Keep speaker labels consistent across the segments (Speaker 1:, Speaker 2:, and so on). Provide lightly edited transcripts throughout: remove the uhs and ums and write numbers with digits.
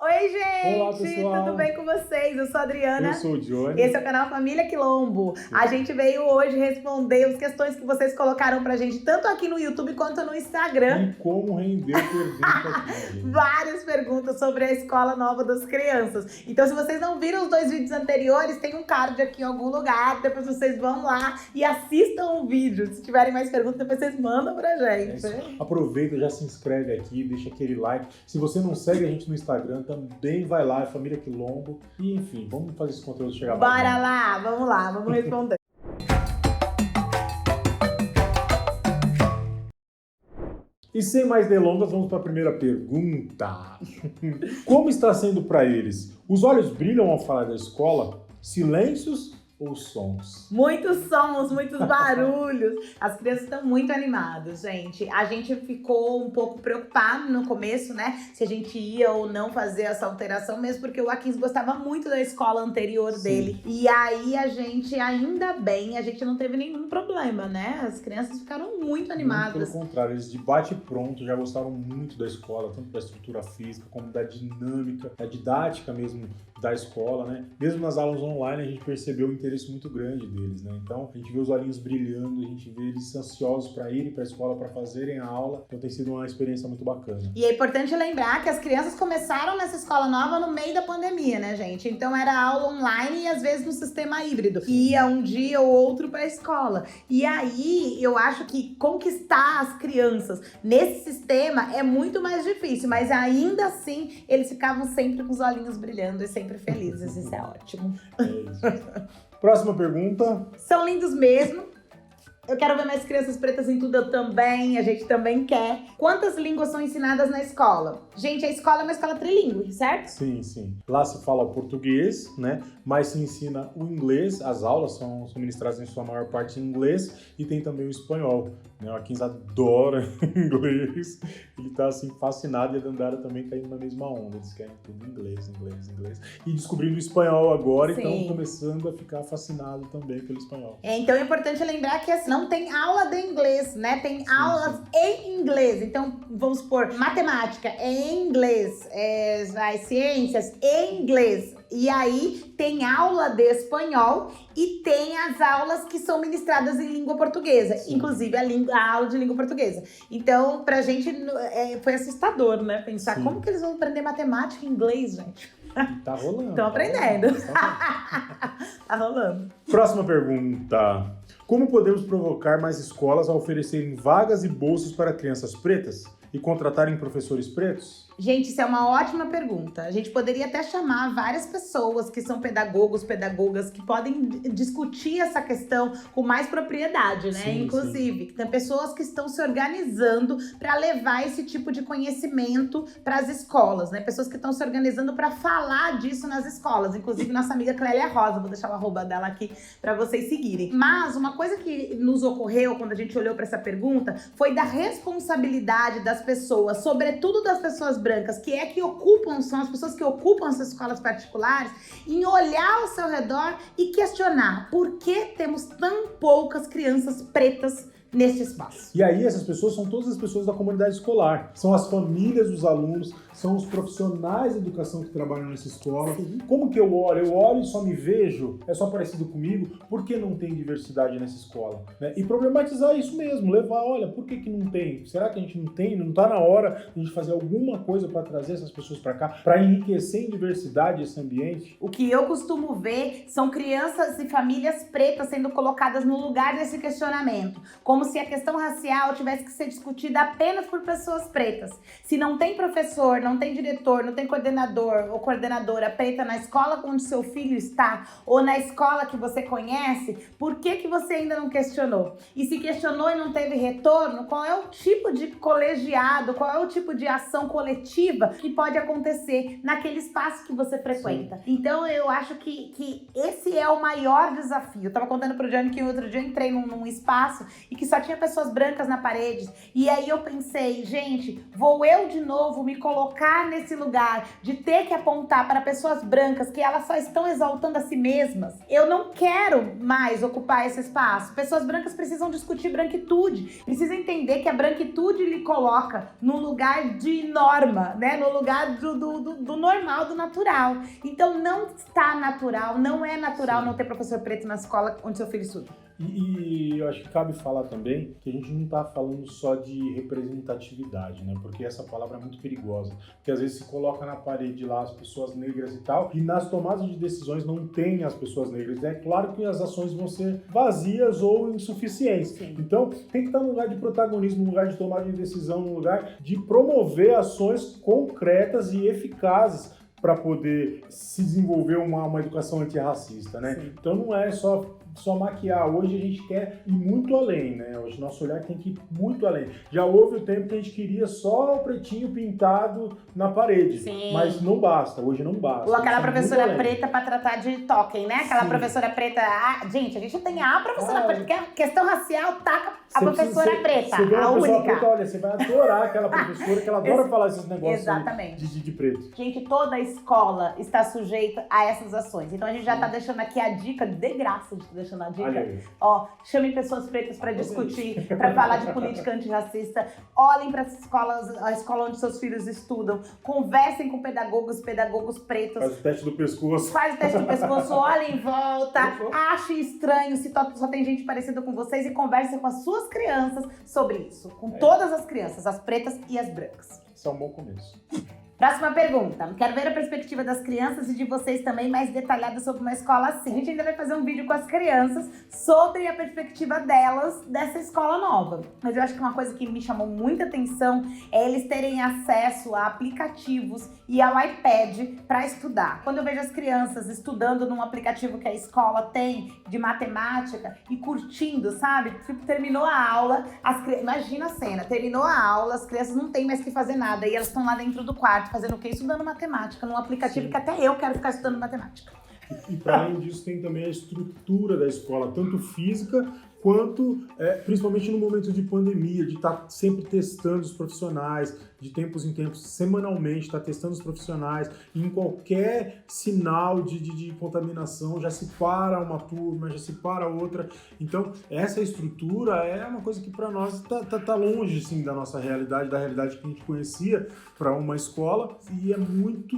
Speaker 1: Oi,
Speaker 2: Olá,
Speaker 1: gente!
Speaker 2: pessoal!
Speaker 1: Tudo bem com vocês? Eu sou a Adriana.
Speaker 2: Eu sou o Johnny.
Speaker 1: Esse é o canal Família Quilombo. A gente veio hoje responder as questões que vocês colocaram pra gente, tanto aqui no YouTube quanto no Instagram.
Speaker 2: E como render pergunta aqui, gente.
Speaker 1: Várias perguntas sobre a escola nova das crianças. Então, se vocês não viram os 2 vídeos anteriores, tem um card aqui em algum lugar. Depois vocês vão lá e assistam o vídeo. Se tiverem mais perguntas, depois vocês mandam pra gente.
Speaker 2: Aproveita, já se inscreve aqui, deixa aquele like. Se você não segue a gente no Instagram, também vai lá, é Família Quilombo. E enfim, vamos fazer esse conteúdo chegar mais
Speaker 1: Bora
Speaker 2: longe.
Speaker 1: lá, vamos responder.
Speaker 2: E sem mais delongas, vamos para a primeira pergunta. Como está sendo para eles? Os olhos brilham ao falar da escola? Silêncios ou sons?
Speaker 1: Muitos sons, muitos barulhos. As crianças estão muito animadas, gente. A gente ficou um pouco preocupado no começo, né? Se a gente ia ou não fazer essa alteração, mesmo porque o Akins gostava muito da escola anterior dele. E aí a gente, ainda bem, a gente não teve nenhum problema, né? As crianças ficaram muito animadas.
Speaker 2: Muito pelo contrário, eles de bate pronto já gostaram muito da escola, tanto da estrutura física como da dinâmica, da didática mesmo da escola, né? Mesmo nas aulas online a gente percebeu o interesse muito grande deles, né? Então a gente vê os olhinhos brilhando, a gente vê eles ansiosos para irem para a escola, para fazerem a aula. Então tem sido uma experiência muito bacana.
Speaker 1: E é importante lembrar que as crianças começaram nessa escola nova no meio da pandemia, né, gente? Então era aula online e às vezes no sistema híbrido. Ia um dia ou outro para a escola. E aí eu acho que conquistar as crianças nesse sistema é muito mais difícil, mas ainda assim eles ficavam sempre com os olhinhos brilhando e sempre felizes. Isso é ótimo.
Speaker 2: É isso. Próxima pergunta.
Speaker 1: São lindos mesmo. Eu quero ver mais crianças pretas em tudo, eu também, a gente também quer. Quantas línguas são ensinadas na escola? Gente, a escola é uma escola trilingüe, certo?
Speaker 2: Sim, sim. Lá se fala o português, né? Mas se ensina o inglês, as aulas são ministradas em sua maior parte em inglês e tem também o espanhol. Né? O Akins adora inglês, ele tá assim fascinado e a Dandara também tá indo na mesma onda, eles querem tudo inglês. E descobrindo o espanhol agora,
Speaker 1: Sim.
Speaker 2: então começando a ficar fascinado também pelo espanhol.
Speaker 1: Então é importante lembrar que assim, não tem aula de inglês, né? Tem aulas em inglês. Então, vamos supor, matemática em inglês, as ciências em inglês. E aí tem aula de espanhol e tem as aulas que são ministradas em língua portuguesa, inclusive a aula de língua portuguesa. Então, pra gente foi assustador, né? Pensar como que eles vão aprender matemática em inglês, gente.
Speaker 2: E tá rolando.
Speaker 1: Estão aprendendo. Tá rolando.
Speaker 2: Próxima pergunta. Como podemos provocar mais escolas a oferecerem vagas e bolsas para crianças pretas e contratarem professores pretos?
Speaker 1: Gente, isso é uma ótima pergunta. A gente poderia até chamar várias pessoas que são pedagogos, pedagogas, que podem discutir essa questão com mais propriedade, né?
Speaker 2: Sim,
Speaker 1: Inclusive, tem pessoas que estão se organizando para levar esse tipo de conhecimento para as escolas, né? Pessoas que estão se organizando para falar disso nas escolas. Inclusive, nossa amiga Clélia Rosa, vou deixar o arroba dela aqui para vocês seguirem. Mas uma coisa que nos ocorreu quando a gente olhou para essa pergunta foi da responsabilidade das pessoas, sobretudo das pessoas brancas, são as pessoas que ocupam essas escolas particulares, em olhar ao seu redor e questionar por que temos tão poucas crianças pretas nesse espaço.
Speaker 2: E aí essas pessoas são todas as pessoas da comunidade escolar, são as famílias dos alunos, são os profissionais de educação que trabalham nessa escola. Como que eu olho e só me vejo, é só parecido comigo, por que não tem diversidade nessa escola? Né? E problematizar isso mesmo, levar, olha, por que não tem? Será que a gente não tem? Não tá na hora de a gente fazer alguma coisa para trazer essas pessoas para cá, para enriquecer em diversidade esse ambiente?
Speaker 1: O que eu costumo ver são crianças e famílias pretas sendo colocadas no lugar desse questionamento, como se a questão racial tivesse que ser discutida apenas por pessoas pretas. Se não tem professor, não tem diretor, não tem coordenador ou coordenadora preta na escola onde seu filho está, ou na escola que você conhece, por que você ainda não questionou? E se questionou e não teve retorno, qual é o tipo de colegiado, qual é o tipo de ação coletiva que pode acontecer naquele espaço que você frequenta? Então eu acho que esse é o maior desafio. Eu tava contando pro Johnny que outro dia eu entrei num espaço e que só tinha pessoas brancas na parede. E aí eu pensei, gente, vou eu de novo me colocar nesse lugar de ter que apontar para pessoas brancas que elas só estão exaltando a si mesmas? Eu não quero mais ocupar esse espaço. Pessoas brancas precisam discutir branquitude, precisam entender que a branquitude lhe coloca no lugar de norma, né? No lugar do normal, do natural. Então não está natural, não é natural não ter professor preto na escola onde seu filho estuda.
Speaker 2: E eu acho que cabe falar também que a gente não está falando só de representatividade, né? Porque essa palavra é muito perigosa. Porque às vezes se coloca na parede lá as pessoas negras e tal, e nas tomadas de decisões não tem as pessoas negras. É claro que as ações vão ser vazias ou insuficientes.
Speaker 1: Sim.
Speaker 2: Então tem que estar num lugar de protagonismo, num lugar de tomada de decisão, num lugar de promover ações concretas e eficazes para poder se desenvolver uma educação antirracista, né?
Speaker 1: Sim.
Speaker 2: Então não é só maquiar. Hoje a gente quer ir muito além, né? Hoje nosso olhar tem que ir muito além. Já houve o tempo que a gente queria só o pretinho pintado na parede.
Speaker 1: Sim.
Speaker 2: Mas não basta, hoje não basta.
Speaker 1: Ou aquela
Speaker 2: muito
Speaker 1: professora
Speaker 2: além.
Speaker 1: preta pra tratar de token, né? Aquela
Speaker 2: Sim.
Speaker 1: professora preta... gente, a gente tem a professora preta, porque a questão racial taca a
Speaker 2: Você
Speaker 1: professora
Speaker 2: precisa-
Speaker 1: preta,
Speaker 2: você vê uma
Speaker 1: a
Speaker 2: pessoa
Speaker 1: única.
Speaker 2: preta, olha, você vai adorar aquela professora que ela adora falar esses negócios
Speaker 1: Exatamente.
Speaker 2: de preto.
Speaker 1: Gente, toda a escola está sujeita a essas ações. Então a gente já tá deixando aqui a dica, de graça, a gente tá deixando a dica.
Speaker 2: Olha aí.
Speaker 1: Ó, chamem pessoas pretas para discutir, para falar de política antirracista. Olhem para as escolas, a escola onde seus filhos estudam. Conversem com pedagogos pretos.
Speaker 2: Faz o teste do pescoço.
Speaker 1: Faz o teste do pescoço, olhem em volta, achem estranho se só tem gente parecida com vocês e conversem com as suas crianças sobre isso. Com todas as crianças, as pretas e as brancas.
Speaker 2: Isso é um bom começo.
Speaker 1: Próxima pergunta. Quero ver a perspectiva das crianças e de vocês também mais detalhada sobre uma escola assim. A gente ainda vai fazer um vídeo com as crianças sobre a perspectiva delas dessa escola nova. Mas eu acho que uma coisa que me chamou muita atenção é eles terem acesso a aplicativos e ao iPad para estudar. Quando eu vejo as crianças estudando num aplicativo que a escola tem de matemática e curtindo, sabe? Tipo, terminou a aula, imagina a cena, terminou a aula, as crianças não têm mais o que fazer nada e elas estão lá dentro do quarto fazendo o quê? Estudando matemática, num aplicativo que até eu quero ficar estudando matemática.
Speaker 2: E para além disso, tem também a estrutura da escola, tanto física quanto, principalmente no momento de pandemia, de estar sempre testando os profissionais, de tempos em tempos, semanalmente, estar testando os profissionais, e em qualquer sinal de contaminação, já se para uma turma, já se para outra. Então, essa estrutura é uma coisa que para nós tá longe, sim, da nossa realidade, da realidade que a gente conhecia para uma escola, e é muito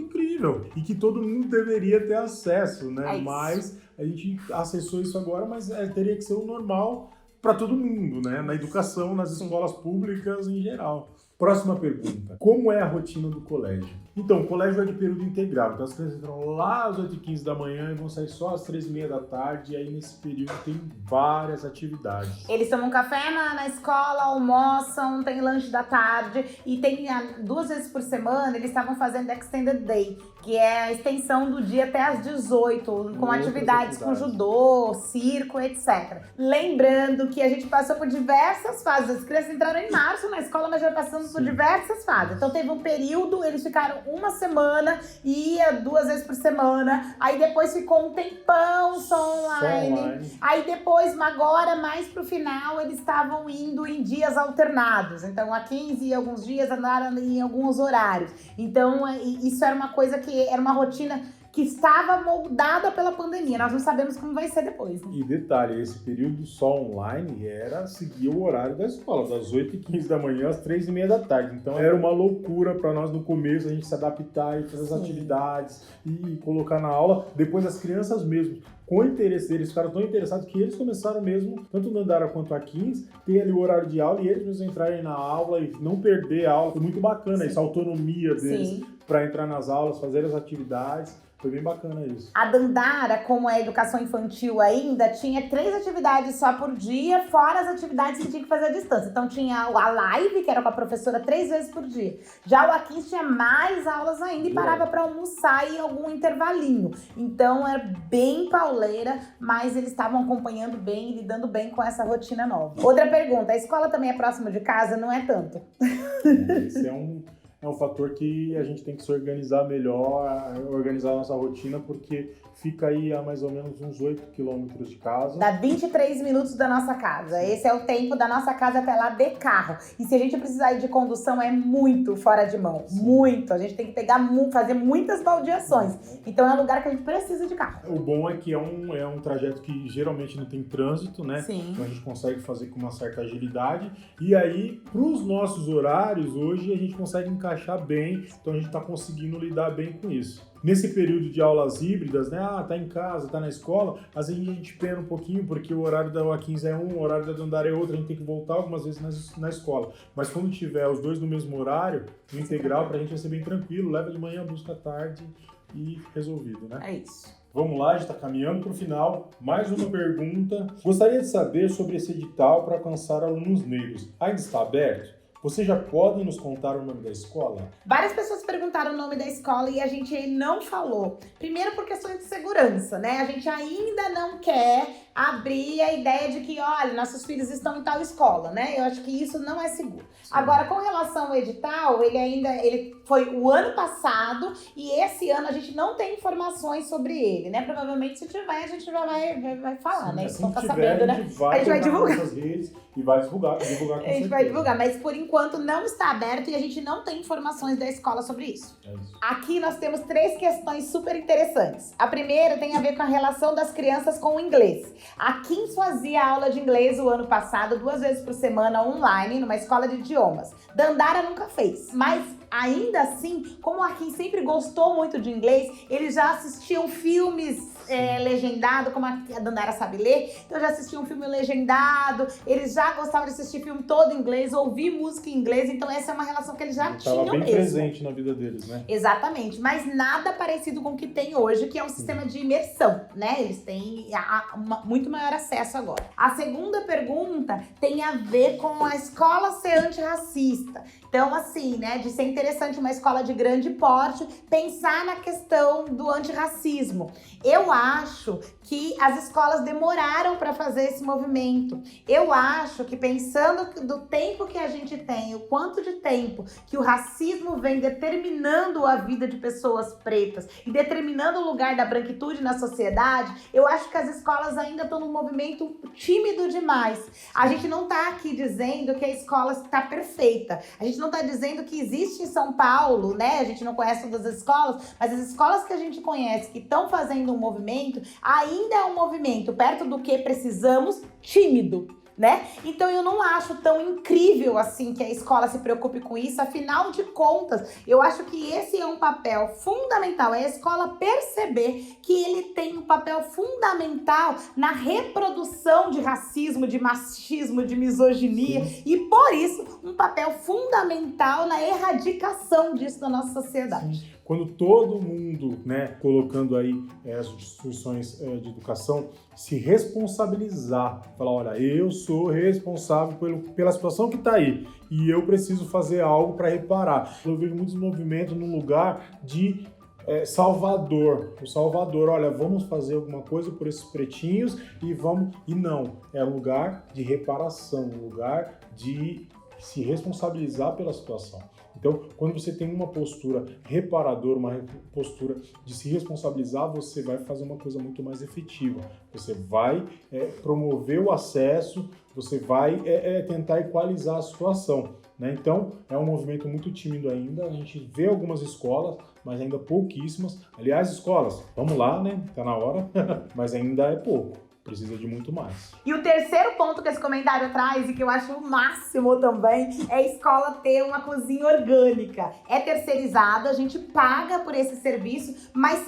Speaker 2: incrível, e que todo mundo deveria ter acesso, né? Mas a gente acessou isso agora, mas teria que ser o normal para todo mundo, né? Na educação, nas escolas públicas em geral. Próxima pergunta. Como é a rotina do colégio? Então, o colégio é de período integral. Então, as crianças entram lá às 8h15 da manhã e vão sair só às 3h30 da tarde. E aí, nesse período, tem várias atividades.
Speaker 1: Eles tomam café na escola, almoçam, tem lanche da tarde. E tem 2 vezes por semana, eles estavam fazendo Extended Day, que é a extensão do dia até às 18, com atividades com judô, circo, etc. Lembrando que a gente passou por diversas fases. As crianças entraram em março na escola, mas já passamos por diversas fases. Então teve um período, eles ficaram uma semana, ia 2 vezes por semana, aí depois ficou um tempão só online. Aí depois, agora mais pro final, eles estavam indo em dias alternados. Então a 15 e alguns dias andaram em alguns horários. Então isso era uma coisa que era uma rotina que estava moldada pela pandemia. Nós não sabemos como vai ser depois. Né?
Speaker 2: E detalhe, esse período só online era seguir o horário da escola, das 8h15 da manhã às 3h30 da tarde. Então era uma loucura para nós no começo, a gente se adaptar e fazer as atividades e colocar na aula. Depois as crianças mesmo, com interesse deles, ficaram tão interessados que eles começaram mesmo, tanto no Andara quanto a 15, ter ali o horário de aula e eles mesmos entrarem na aula e não perder a aula. Foi muito bacana essa autonomia deles para entrar nas aulas, fazer as atividades. Foi bem bacana isso.
Speaker 1: A Dandara, como é educação infantil ainda, tinha 3 atividades só por dia, fora as atividades que tinha que fazer à distância. Então tinha a live, que era com a professora 3 vezes por dia. Já o A15 tinha mais aulas ainda e parava para almoçar em algum intervalinho. Então era bem pauleira, mas eles estavam acompanhando bem e lidando bem com essa rotina nova. Outra pergunta, a escola também é próximo de casa? Não é tanto.
Speaker 2: Esse é um é um fator que a gente tem que se organizar melhor, organizar a nossa rotina, porque fica aí a mais ou menos uns 8 quilômetros de casa.
Speaker 1: Dá 23 minutos da nossa casa. Esse é o tempo da nossa casa até lá de carro. E se a gente precisar ir de condução, é muito fora de mão.
Speaker 2: Sim.
Speaker 1: Muito. A gente tem que fazer muitas baldeações. Então é um lugar que a gente precisa de carro.
Speaker 2: O bom é que é um trajeto que geralmente não tem trânsito, né?
Speaker 1: Sim.
Speaker 2: Então a gente consegue fazer com uma certa agilidade. E aí, para os nossos horários, hoje a gente consegue encaixar bem. Então a gente está conseguindo lidar bem com isso. Nesse período de aulas híbridas, né? Tá em casa, tá na escola, às vezes a gente pena um pouquinho, porque o horário da UA15 é um, o horário da Dandara é outro, a gente tem que voltar algumas vezes na escola. Mas quando tiver os dois no mesmo horário, no integral, pra gente vai ser bem tranquilo, leva de manhã, busca à tarde e resolvido, né?
Speaker 1: É isso.
Speaker 2: Vamos lá, a gente está caminhando para o final. Mais uma pergunta. Gostaria de saber sobre esse edital para alcançar alunos negros. Ainda está aberto? Vocês já podem nos contar o nome da escola?
Speaker 1: Várias pessoas perguntaram o nome da escola e a gente não falou. Primeiro por questões de segurança, né? A gente ainda não quer abrir a ideia de que, olha, nossos filhos estão em tal escola, né? Eu acho que isso não é seguro. Sim. Agora, com relação ao edital, ele foi o ano passado e esse ano a gente não tem informações sobre ele, né? Provavelmente, se tiver, a gente já vai falar,
Speaker 2: sim,
Speaker 1: né?
Speaker 2: Assim que
Speaker 1: tiver,
Speaker 2: sabendo,
Speaker 1: né?
Speaker 2: A gente vai divulgar nas redes e vai divulgar com certeza.
Speaker 1: A gente vai divulgar, mas por enquanto não está aberto e a gente não tem informações da escola sobre isso.
Speaker 2: É isso.
Speaker 1: Aqui nós temos 3 questões super interessantes. A primeira tem a ver com a relação das crianças com o inglês. A Kim fazia aula de inglês o ano passado, 2 vezes por semana online, numa escola de idiomas. Dandara nunca fez, mas ainda assim, como a Kim sempre gostou muito de inglês, eles já assistiam filmes legendados, como a Dandara sabe ler, então já assistiam um filme legendado, eles já gostavam de assistir filme todo em inglês, ouvir música em inglês, então essa é uma relação que eles já tinham mesmo.
Speaker 2: Estava bem presente na vida deles, né?
Speaker 1: Exatamente, mas nada parecido com o que tem hoje, que é um sistema de imersão, né? Eles têm muito maior acesso agora. A segunda pergunta tem a ver com a escola ser antirracista. Então, assim, né, de ser interessante uma escola de grande porte, pensar na questão do antirracismo. Eu acho que as escolas demoraram para fazer esse movimento. Eu acho que pensando do tempo que a gente tem, o quanto de tempo que o racismo vem determinando a vida de pessoas pretas e determinando o lugar da branquitude na sociedade, eu acho que as escolas ainda estão num movimento tímido demais. A gente não está aqui dizendo que a escola está perfeita. A gente não está dizendo que existe em São Paulo, né? A gente não conhece todas as escolas, mas as escolas que a gente conhece que estão fazendo um movimento, ainda é um movimento perto do que precisamos, tímido, né? Então eu não acho tão incrível assim que a escola se preocupe com isso, afinal de contas, eu acho que esse é um papel fundamental, é a escola perceber que ele tem um papel fundamental na reprodução de racismo, de machismo, de misoginia. Sim. E por isso um papel fundamental na erradicação disso da nossa sociedade.
Speaker 2: Sim. Quando todo mundo, né, colocando aí as instituições de educação, se responsabilizar, falar, olha, eu sou responsável pela situação que está aí e eu preciso fazer algo para reparar. Eu vejo muitos movimentos num lugar de Salvador, o Salvador, olha, vamos fazer alguma coisa por esses pretinhos e não, é lugar de reparação, lugar de se responsabilizar pela situação. Então, quando você tem uma postura reparadora, uma postura de se responsabilizar, você vai fazer uma coisa muito mais efetiva. Você vai promover o acesso, você vai tentar equalizar a situação, né? Então, é um movimento muito tímido ainda. A gente vê algumas escolas, mas ainda pouquíssimas. Aliás, escolas, vamos lá, né? Tá na hora, mas ainda é pouco. Precisa de muito mais.
Speaker 1: E o terceiro ponto que esse comentário traz, e que eu acho o máximo também, é a escola ter uma cozinha orgânica. É terceirizada, a gente paga por esse serviço, mas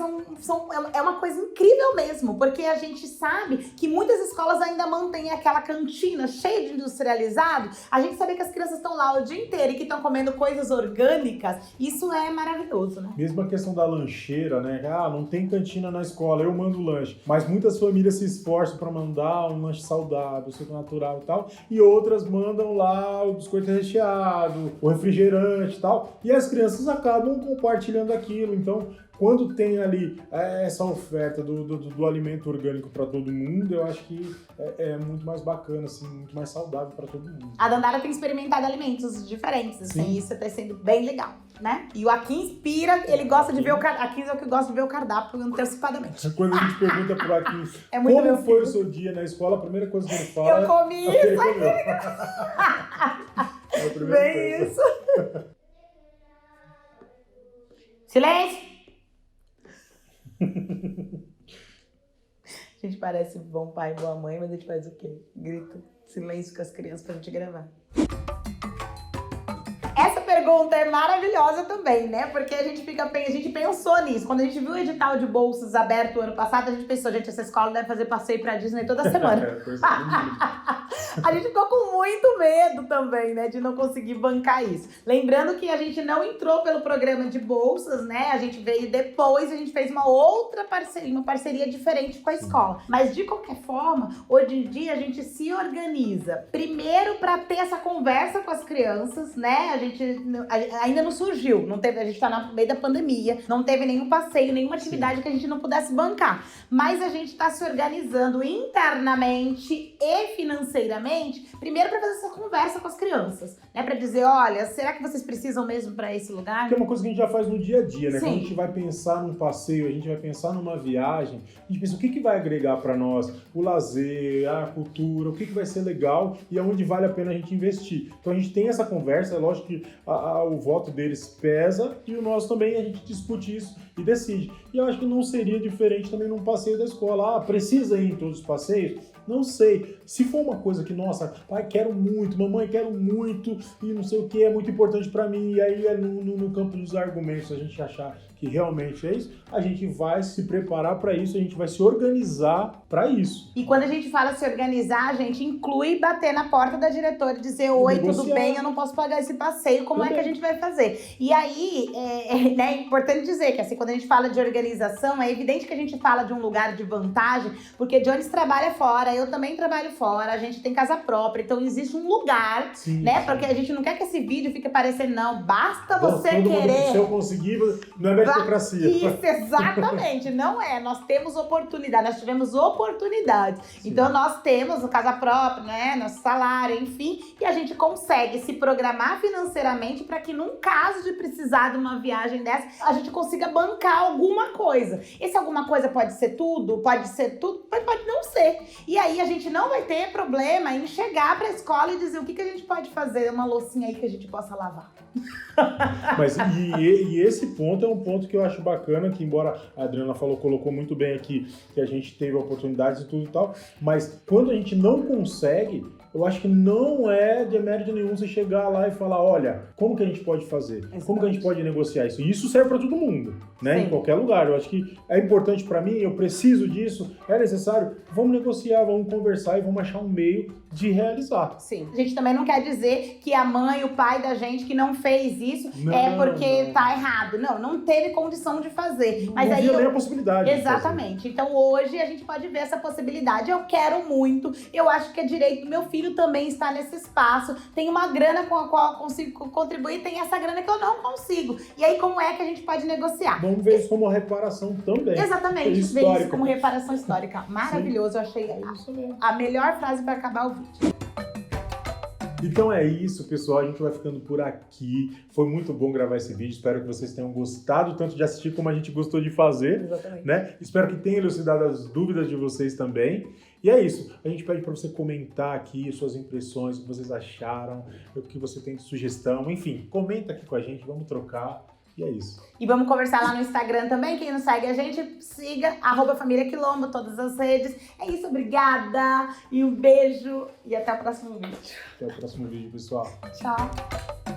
Speaker 1: é uma coisa incrível mesmo, porque a gente sabe que muitas escolas ainda mantêm aquela cantina cheia de industrializado. A gente sabe que as crianças estão lá o dia inteiro e que estão comendo coisas orgânicas. Isso é maravilhoso, né?
Speaker 2: Mesmo a questão da lancheira, né? Não tem cantina na escola, eu mando lanche. Mas muitas famílias se esforçam para mandar um lanche saudável, suco natural e tal, e outras mandam lá o biscoito recheado, o refrigerante e tal, e as crianças acabam compartilhando aquilo. Então, quando tem ali essa oferta do alimento orgânico para todo mundo, eu acho que é muito mais bacana, assim, muito mais saudável para todo mundo.
Speaker 1: A Dandara tem experimentado alimentos diferentes, assim,
Speaker 2: Sim.
Speaker 1: isso tá sendo bem legal, né? E o Aqui Inspira, ele gosta de ver o cardápio. Aqui é o que gosta de ver o cardápio antecipadamente.
Speaker 2: Quando a gente pergunta por aqui
Speaker 1: É muito meu
Speaker 2: como foi
Speaker 1: filho.
Speaker 2: o seu dia na escola, a primeira coisa que ele fala
Speaker 1: Eu comi
Speaker 2: é o que ele
Speaker 1: isso,
Speaker 2: comeu. É a primeira
Speaker 1: bem
Speaker 2: coisa.
Speaker 1: isso. Silêncio! A gente parece bom pai e boa mãe, mas a gente faz o quê? Grita silêncio com as crianças pra gente gravar. Essa pergunta é maravilhosa também, né? Porque a gente pensou nisso. Quando a gente viu o edital de bolsas aberto ano passado, a gente pensou, gente, essa escola deve fazer passeio pra Disney toda semana. A gente ficou com muito medo também, né, de não conseguir bancar isso. Lembrando que a gente não entrou pelo programa de bolsas, né? A gente veio depois, a gente fez uma outra parceria, uma parceria diferente com a escola. Mas de qualquer forma, hoje em dia a gente se organiza. Primeiro para ter essa conversa com as crianças, né? A gente ainda não surgiu, não teve, a gente tá no meio da pandemia, não teve nenhum passeio, nenhuma atividade que a gente não pudesse bancar. Mas a gente tá se organizando internamente e financeiramente, primeiro para fazer essa conversa com as crianças, né? Para dizer, olha, será que vocês precisam mesmo para esse lugar?
Speaker 2: Que é uma coisa que a gente já faz no dia a dia, né?
Speaker 1: Sim.
Speaker 2: Quando a gente vai pensar num passeio, a gente vai pensar numa viagem, a gente pensa o que vai agregar para nós, o lazer, a cultura, o que vai ser legal e aonde vale a pena a gente investir. Então a gente tem essa conversa, é lógico que o voto deles pesa e o nosso também, a gente discute isso e decide. E eu acho que não seria diferente também num passeio da escola. Ah, precisa ir em todos os passeios? Não sei. Se for uma coisa que, nossa, pai, quero muito, mamãe, quero muito, e não sei o que, é muito importante pra mim, e aí é no campo dos argumentos a gente achar que realmente é isso, a gente vai se preparar pra isso, a gente vai se organizar pra isso.
Speaker 1: E quando a gente fala se organizar, a gente inclui bater na porta da diretora e dizer, oi,
Speaker 2: negociar.
Speaker 1: Tudo bem, eu não posso pagar esse passeio, como é que a gente vai fazer? E aí, né, é importante dizer que assim, quando a gente fala de organização, é evidente que a gente fala de um lugar de vantagem, porque Jones trabalha fora, eu também trabalho fora, a gente tem casa própria, então existe um lugar,
Speaker 2: Sim,
Speaker 1: né,
Speaker 2: sim.
Speaker 1: porque a gente não quer que esse vídeo fique parecendo, não, basta você
Speaker 2: Todo mundo,
Speaker 1: querer.
Speaker 2: se eu conseguir, não é meritocracia.
Speaker 1: Isso, exatamente, não é. Nós temos oportunidade, nós tivemos oportunidade.
Speaker 2: Sim.
Speaker 1: Então nós temos casa própria, né, nosso salário, enfim, e a gente consegue se programar financeiramente para que num caso de precisar de uma viagem dessa, a gente consiga bancar alguma coisa. Esse alguma coisa pode ser tudo, mas pode não ser. E aí a gente não vai ter problema em chegar para a escola e dizer o que a gente pode fazer, uma loucinha aí que a gente possa lavar.
Speaker 2: Mas e esse ponto é um ponto que eu acho bacana, que embora a Adriana colocou muito bem aqui, que a gente teve oportunidades e tudo e tal, mas quando a gente não consegue, eu acho que não é de mérito nenhum você chegar lá e falar, olha, como que a gente pode fazer?
Speaker 1: Exatamente.
Speaker 2: Como que a gente pode negociar isso? E isso serve para todo mundo, né?
Speaker 1: Sim.
Speaker 2: Em qualquer lugar. Eu acho que é importante para mim, eu preciso disso, é necessário, vamos negociar, vamos conversar e vamos achar um meio de realizar.
Speaker 1: Sim. A gente também não quer dizer que a mãe, o pai da gente que não fez isso é porque
Speaker 2: não.
Speaker 1: tá errado. Não teve condição de fazer. Mas
Speaker 2: não
Speaker 1: aí
Speaker 2: havia nem a possibilidade.
Speaker 1: Exatamente. Então hoje a gente pode ver essa possibilidade. Eu quero muito, eu acho que é direito do meu filho também estar nesse espaço. Tem uma grana com a qual eu consigo contribuir, tem essa grana que eu não consigo. E aí como é que a gente pode negociar?
Speaker 2: Vamos ver isso como uma reparação também.
Speaker 1: Exatamente, ver
Speaker 2: Histórica.
Speaker 1: isso como reparação histórica. Maravilhoso, eu achei
Speaker 2: É isso mesmo.
Speaker 1: a melhor frase para acabar o vídeo.
Speaker 2: Então é isso, pessoal. A gente vai ficando por aqui. Foi muito bom gravar esse vídeo. Espero que vocês tenham gostado tanto de assistir como a gente gostou de fazer.
Speaker 1: Exatamente.
Speaker 2: Né? Espero que tenha elucidado as dúvidas de vocês também. E é isso. A gente pede para você comentar aqui suas impressões, o que vocês acharam, o que você tem de sugestão. Enfim, comenta aqui com a gente, vamos trocar. E é isso.
Speaker 1: E vamos conversar lá no Instagram também. Quem não segue a gente, siga @Família Quilombo, todas as redes. É isso, obrigada. E um beijo. E até o próximo vídeo.
Speaker 2: Até o próximo vídeo, pessoal.
Speaker 1: Tchau.